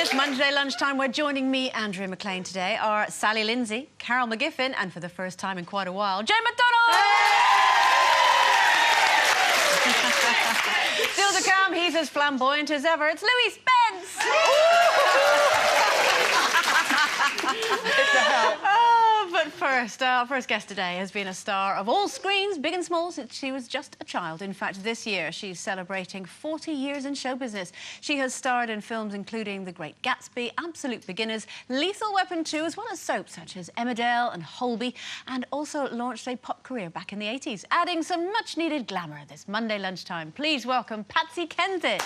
This Monday lunchtime, we're joining me, Andrea McLean, today, are Sally Lindsay, Carol McGiffin, and for the first time in quite a while, Jane McDonald! Still to come, he's as flamboyant as ever. It's Louis Spence! But first, our first guest today has been a star of all screens, big and small, since she was just a child. In fact, this year, she's celebrating 40 years in show business. She has starred in films including The Great Gatsby, Absolute Beginners, Lethal Weapon 2, as well as soaps such as Emmerdale and Holby, and also launched a pop career back in the 80s, adding some much-needed glamour this Monday lunchtime. Please welcome Patsy Kensit.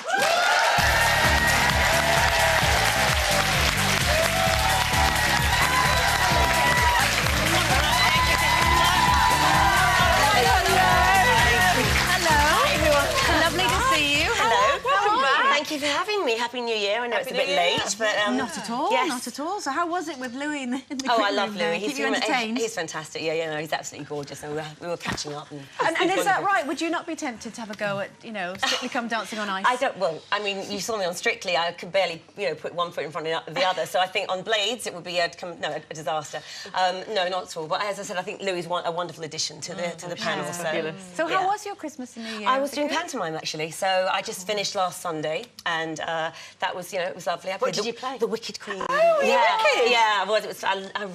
Thank you for having me. Happy New Year. I know it's a bit late, but... Not at all, yes. Not at all. So how was it with Louis in the Oh, I love Louis. Keep you entertained? He's fantastic. Yeah, no, he's absolutely gorgeous. And we were catching up. And is that right? Would you not be tempted to have a go at, you know, Strictly Come Dancing on Ice? I don't... Well, I mean, you saw me on Strictly. I could barely, you know, put one foot in front of the other. So I think on Blades, it would be a disaster. No, not at all. But as I said, I think Louis is a wonderful addition to the panel. So how was your Christmas and New Year? I was doing pantomime, actually. So I just finished last Sunday, and that was, you know, it was lovely. What did you play? The Wicked Queen. Oh, yeah, yeah.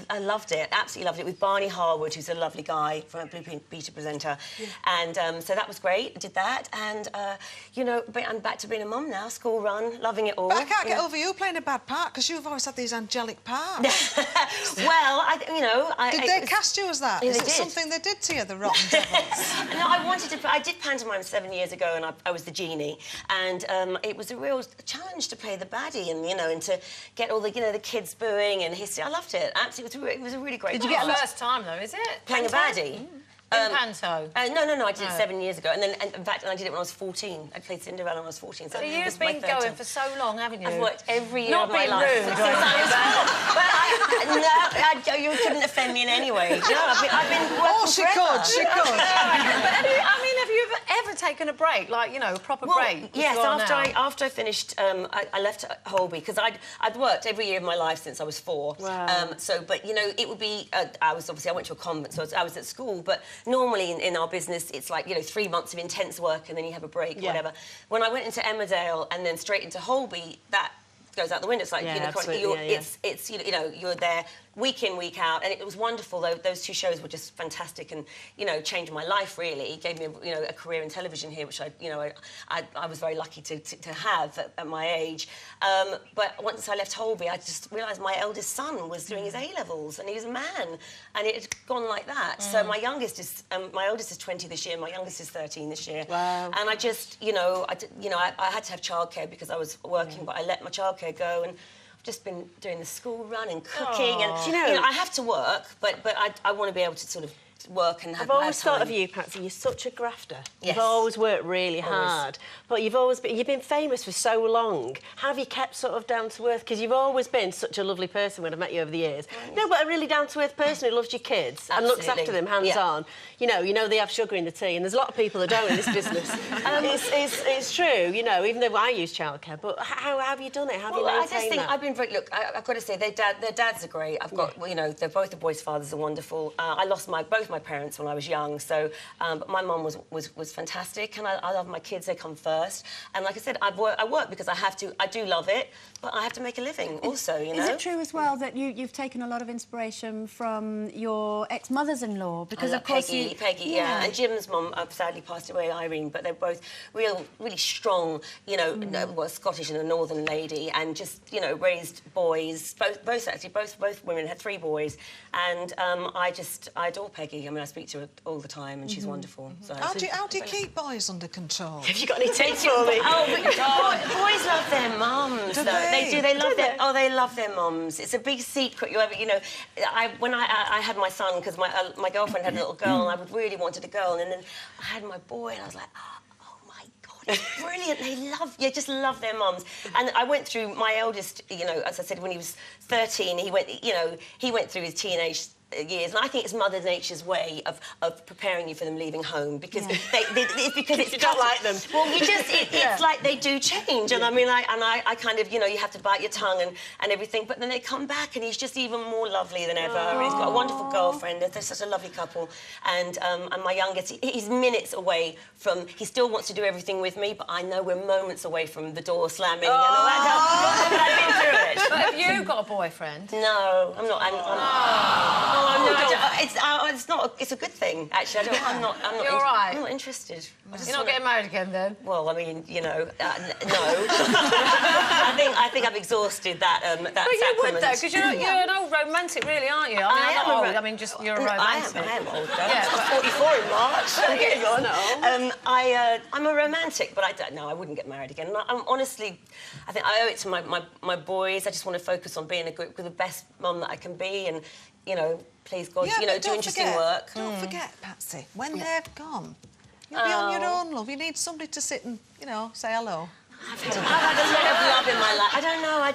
I loved it. Absolutely loved it. With Barney Harwood, who's a lovely guy, from a Blue Peter presenter, and so that was great. I did that, and you know, I'm back to being a mum now. School run, loving it all. But I can't get over you playing a bad part because you've always had these angelic parts. Well, you know, did they cast you as that? Yeah, Is it did. something they did to you, the Rotten Devils? No, I wanted to. I did pantomime 7 years ago, and I was the genie, and it was a real challenge to play the baddie, and you know, and to get all the the kids booing and history. I loved it. Absolutely, it was a really great. Did you get first time though? Is it playing a baddie? In panto? No, I did it 7 years ago, and then in fact, I did it when I was 14. I played Cinderella when I was 14. So you've been going for so long, haven't you? I've worked every year Not of my being life. rude, But you couldn't offend me in any way. No, I've been working she forever. could. But have you ever taken a break, like, you know, a proper break? Yes, after I finished, I left Holby because I'd worked every year of my life since I was 4. Wow. But you know, it would be. I went to a convent, so I was at school. But normally in our business, it's like 3 months of intense work and then you have a break, whatever. When I went into Emmerdale and then straight into Holby, that goes out the window. It's like it's you know, you're there week in, week out, and it was wonderful. Those 2 shows were just fantastic, and you know, changed my life really. It gave me a career in television here, which I was very lucky to have at my age. But once I left Holby, I just realised my eldest son was doing his A-levels, and he was a man, and it had gone like that. So my oldest is 20 this year, my youngest is 13 this year. Wow. And I just I had to have childcare because I was working, but I let my childcare go, and I've just been doing the school run and cooking, and you know, I have to work, but I want to be able to sort of work and have. I've always thought of you, Patsy. You're such a grafter. Yes. You've always worked really hard, but you've been famous for so long. How have you kept sort of down to earth? Because you've always been such a lovely person when I've met you over the years. Right. No, but a really down to earth person who loves your kids and looks after them hands on. You know they have sugar in the tea, and there's a lot of people that don't in this business. It's true, you know. Even though I use childcare, but how have you done it? How have you maintained I just think that? I've been very. Look, I've got to say, their dads are great. I've got, you know, they're both the boys' fathers are wonderful. I lost both my parents when I was young, so but my mum was fantastic, and I love my kids. They come first, and like I said, I work because I have to. I do love it, but I have to make a living also. You know. Is it true as well that you've taken a lot of inspiration from your ex-mothers-in-law? Because of course Peggy, yeah, and Jim's mum sadly passed away, Irene. But they're both really strong. You know, Scottish and a northern lady, and just raised boys. Both women had 3 boys, and I adore Peggy. I mean, I speak to her all the time, and she's wonderful. So How do you keep boys under control? Have you got any tips for me? Oh, but God, boys love their mums. Do though. they? They love their. Oh, they love their mums. It's a big secret. When I had my son, because my girlfriend had a little girl, and I really wanted a girl, and then I had my boy, and I was like, oh my God, it's brilliant. They just love their mums. And I went through my eldest. As I said, when he was 13, he went through his teenage years, and I think it's Mother Nature's way of preparing you for them leaving home, because it's because it's you don't like them. Well, you just it's like they do change, and I mean, I kind of, you know, you have to bite your tongue and everything, but then they come back and he's just even more lovely than ever. And he's got a wonderful girlfriend. They're such a lovely couple, and my youngest, he's minutes away from. He still wants to do everything with me, but I know we're moments away from the door slamming and all that. But I've been through it. But have you got a boyfriend? No, I'm not. It's not. It's a good thing, actually. I'm not. You're all right. I'm not interested. You're not getting married again, then? Well, I mean, you know, no. I think I've exhausted that. That but you sacrament. would, though, because you're an old romantic, really, aren't you? I mean, I'm not old. I mean, just you're a romantic. I am old. Yeah, I'm 44 in March. I'm getting on. I'm a romantic, but I don't know. I wouldn't get married again. I'm honestly, I think I owe it to my boys. I just want to focus on being the best mum that I can be, and you know, please God, you know, do interesting work. Don't forget, Patsy, when they've gone, you'll be on your own, love. You need somebody to sit and, you know, say hello. I've had a lot of love in my life. I don't know. I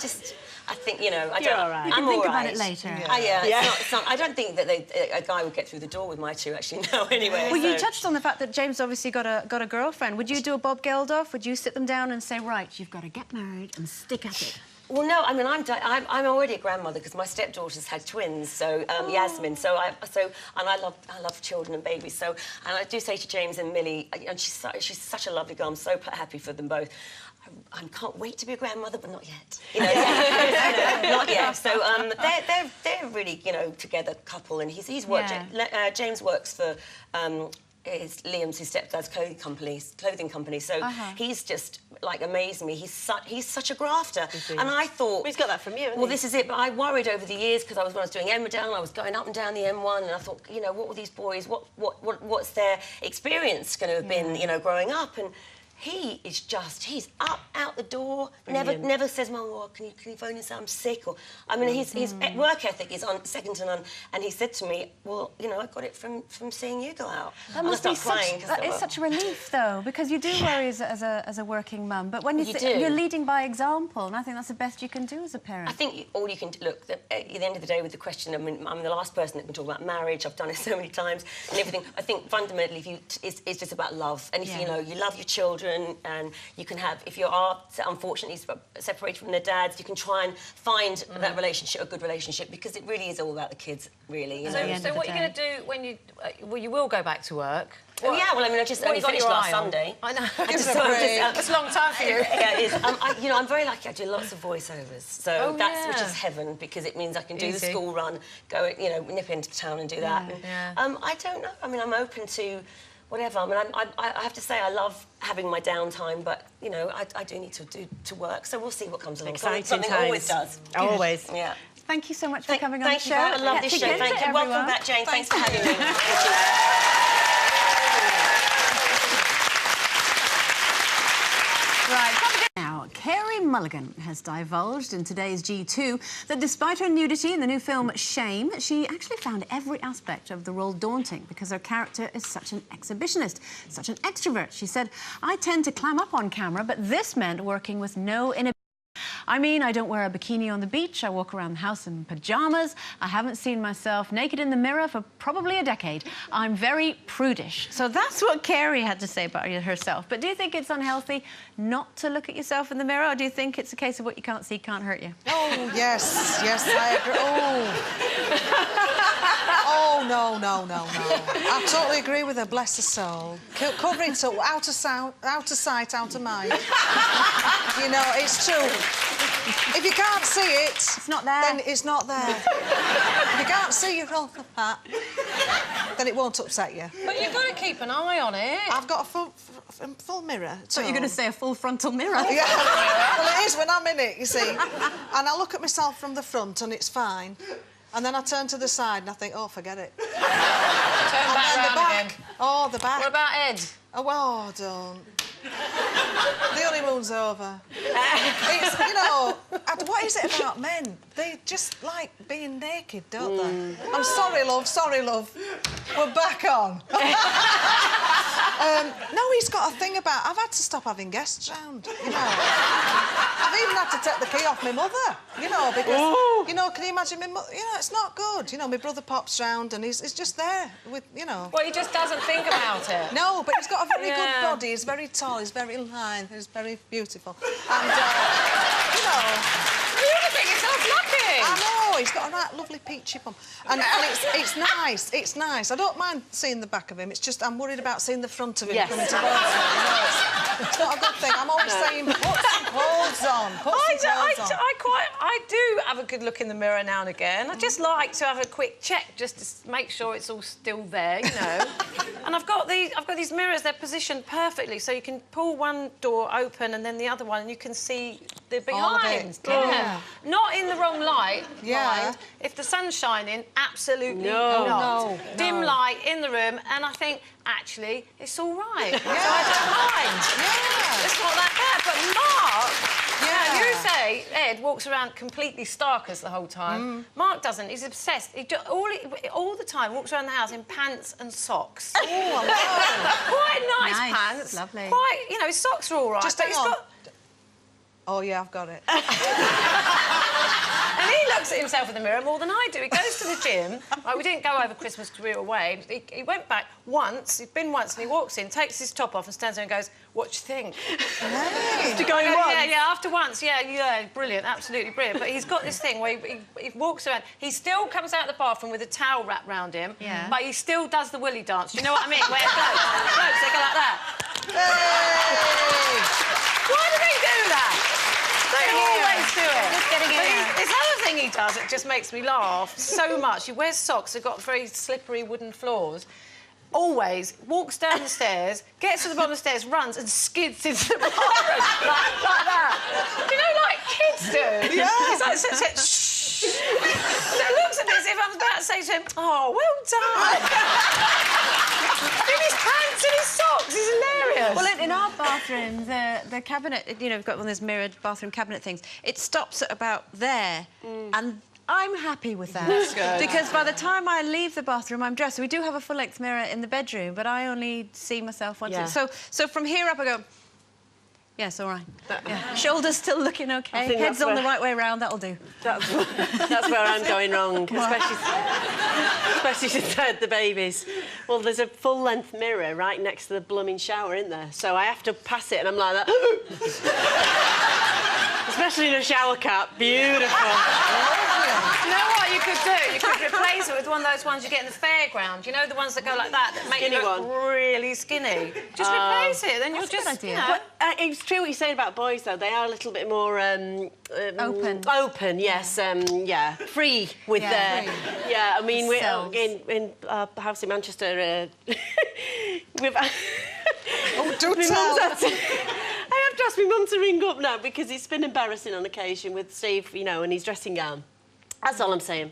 think, you know, You're all right. I'm think all about right. it later. It's not, I don't think that a guy would get through the door with my two, actually, no, anyway. Well, you touched on the fact that James obviously got a girlfriend. Would you do a Bob Geldof? Would you sit them down and say, right, you've got to get married and stick at it? Well, no, I mean, I'm already a grandmother because my stepdaughters had twins, so Yasmin. So I love children and babies. So, and I do say to James and Millie, and she's such a lovely girl. I'm so happy for them both. I can't wait to be a grandmother, but not yet. You know, not yet. So they're really, you know, together couple, and he's worked. James works for. Liam's his stepdad's clothing company. So he's just like amazed me. He's such a grafter, and I thought well, he's got that from you. Well, this is it. But I worried over the years because when I was doing Emmerdale, I was going up and down the M1, and I thought, you know, what were these boys? What's their experience going to have been? You know, growing up and. He's up, out the door, never says, Mum, can you phone and say I'm sick? Or, I mean, his work ethic is second to none, and he said to me, well, you know, I got it from seeing you go out. That must be such a relief, though, because you do worry as a working mum, but when you're leading by example, and I think that's the best you can do as a parent. I think all you can do, look, at the end of the day with the question, I mean, I'm the last person that can talk about marriage. I've done it so many times and everything. I think fundamentally, it's just about love, and if you know you love your children. And you can have, if you are unfortunately separated from their dads, you can try and find that relationship, a good relationship, because it really is all about the kids, really. You know? So what are you going to do when you... well, you will go back to work. Well, yeah, well, I mean, I just only finished last Sunday. I know. It's a long time for you. Yeah, it is. You know, I'm very lucky. I do lots of voiceovers, so which is heaven, because it means I can do the school run, go, you know, nip into town and do that. And, I don't know. I mean, I'm open to... whatever. I mean, I have to say I love having my downtime, but, you know, I do need to work, so we'll see what comes along. Something always does. Always. Yeah. Thank you so much for coming on the show. Thank you. I love this show. Thank you. Welcome back, Jane. Thanks for having me. Right. Now, Carey Mulligan has divulged in today's G2 that despite her nudity in the new film Shame, she actually found every aspect of the role daunting because her character is such an exhibitionist, such an extrovert. She said, I tend to clam up on camera, but this meant working with no inhibition. I mean, I don't wear a bikini on the beach. I walk around the house in pyjamas. I haven't seen myself naked in the mirror for probably a decade. I'm very prudish. So that's what Carey had to say about herself. But do you think it's unhealthy not to look at yourself in the mirror, or do you think it's a case of what you can't see can't hurt you? Oh, yes, I agree. Oh, no. I totally agree with her, bless her soul. Cover it up, out of sight, out of mind. You know, it's true. If you can't see it... It's not there. Then it's not there. If you can't see your whole part, then it won't upset you. But you've got to keep an eye on it. I've got a full mirror. So you're going to say a full frontal mirror? Yeah. Well, it is when I'm in it, you see. And I look at myself from the front and it's fine. And then I turn to the side and I think, oh, forget it. Turn back round again. Oh, the back. What about Ed? Oh, don't. The honeymoon's over. It's, you know, what is it about men? They just like being naked, don't they? I'm sorry, love. We're back on. No, he's got a thing about... I've had to stop having guests round, you know. I've even had to take the key off my mother, you know, because... Ooh. You know, can you imagine my mother... You know, it's not good. You know, my brother pops round and he's just there with, you know... Well, he just doesn't think about it. No, but he's got a very good body. He's very tall, he's very lithe, he's very beautiful. And, you know... You would think yourself lucky. I know, he's got a right lovely peachy bum. And it's nice, it's nice. I don't mind seeing the back of him, it's just I'm worried about seeing the front of him coming towards me. You know, it's not a good thing. I'm always saying, put some clothes on, I do have a good look in the mirror now and again. I just like to have a quick check just to make sure it's all still there, you know. And I've got these mirrors, they're positioned perfectly, so you can pull one door open and then the other one and you can see the behind. Yeah. Not in the wrong light. Yeah. Mind. If the sun's shining, absolutely No. not. No. Dim light in the room, and I think, actually, it's all right. So I don't mind. Yeah. It's not that bad. But Mark, you say Ed walks around completely starkers the whole time. Mark doesn't. He's obsessed. He all the time walks around the house in pants and socks. Oh, I love Quite nice pants. Lovely. Quite, you know, his socks are all right. Just but hang he's on. got... Oh, yeah, I've got it. And he looks at himself in the mirror more than I do. He goes to the gym. Right, we didn't go over Christmas because we were away. He went back once. He'd been once, and he walks in, takes his top off, and stands there and goes, "What do you think?" Hey. After going once? Yeah, after once. Yeah, brilliant, absolutely brilliant. But he's got this thing where he walks around. He still comes out of the bathroom with a towel wrapped round him. Yeah. But he still does the willy dance. Do you know what I mean? Where it floats, they go like that. Hey. Why do they do that? They always do it. Just getting it out. This other thing he does, it just makes me laugh so much. He wears socks, they've got very slippery wooden floors. Always walks down the stairs, gets to the bottom of the stairs, runs and skids into the bathroom like that. Do you know, like kids do? Yeah. He's like, shh. So it looks at me as if I was about to say to him, "Oh, well done." In his pants and his socks, he's hilarious. Well, in our bathroom, the cabinet, you know, we've got one of those mirrored bathroom cabinet things. It stops at about there, and I'm happy with that. That's good. Because by the time I leave the bathroom, I'm dressed. So we do have a full-length mirror in the bedroom, but I only see myself once. Yeah. So from here up, I go, yes, all right. Shoulders still looking OK. think Head's that's on the where- right way round, that'll do. That's where I'm going wrong, especially since I had the babies. Well, there's a full-length mirror right next to the blooming shower, isn't there? So I have to pass it, and I'm like that. Especially in a shower cap. Beautiful. You know what you could do? You could replace it with one of those ones you get in the fairground. You know, the ones that go like that make Skinny you look one. really skinny. Just replace it, then you'll That's a good just, idea. you know... But, it's true what you're saying about boys, though. They are a little bit more... Open. Open, yes. Free with their... free. Yeah, I mean, we're Selves. in our house in Manchester... we've... Oh, do My tell. mum's had to... I have to ask my mum to ring up now because it's been embarrassing on occasion with Steve, you know, in his dressing gown. That's all I'm saying.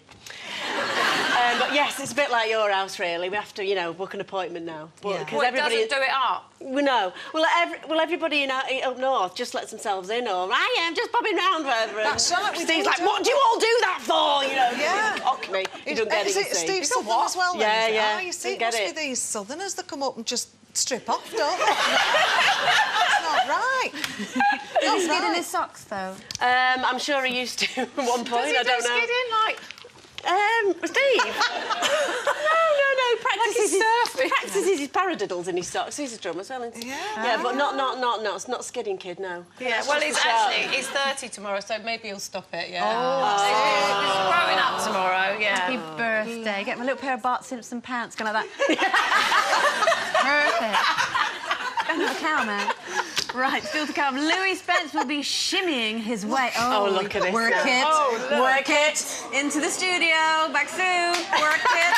But yes, it's a bit like your house, really. We have to, you know, book an appointment now. Yeah. Because Well, it doesn't do it up. No. Well, everybody up north just lets themselves in, or I'm just popping round wherever. That's right, we Steve's do like, do what do you all do that for? You know, Yeah. mock me. You don't get it, Is you it see. Steve Southern as well? Yeah, then, is it? yeah. Ah, you see, Don't it get must it. be these Southerners that come up and just strip off, don't they? That's not right. Does he skid in his socks, though? I'm sure he used to at one point. Does he I don't know. skid in, like... Steve? no. Practices his paradiddles in his socks. He's a drummer as well, isn't he? Yeah, but not skidding kid, no. Yeah, well, he's 30 tomorrow, so maybe he'll stop it, yeah. Oh. He's growing up tomorrow, yeah. Happy birthday. Get my little pair of Bart Simpson pants, kind of like that. Perfect. Don't have a cow, man. Right, still to come. Louis Spence will be shimmying his way. Oh, look at this Work now. it. Oh, look. Work it. Into the studio. Back soon. Work it.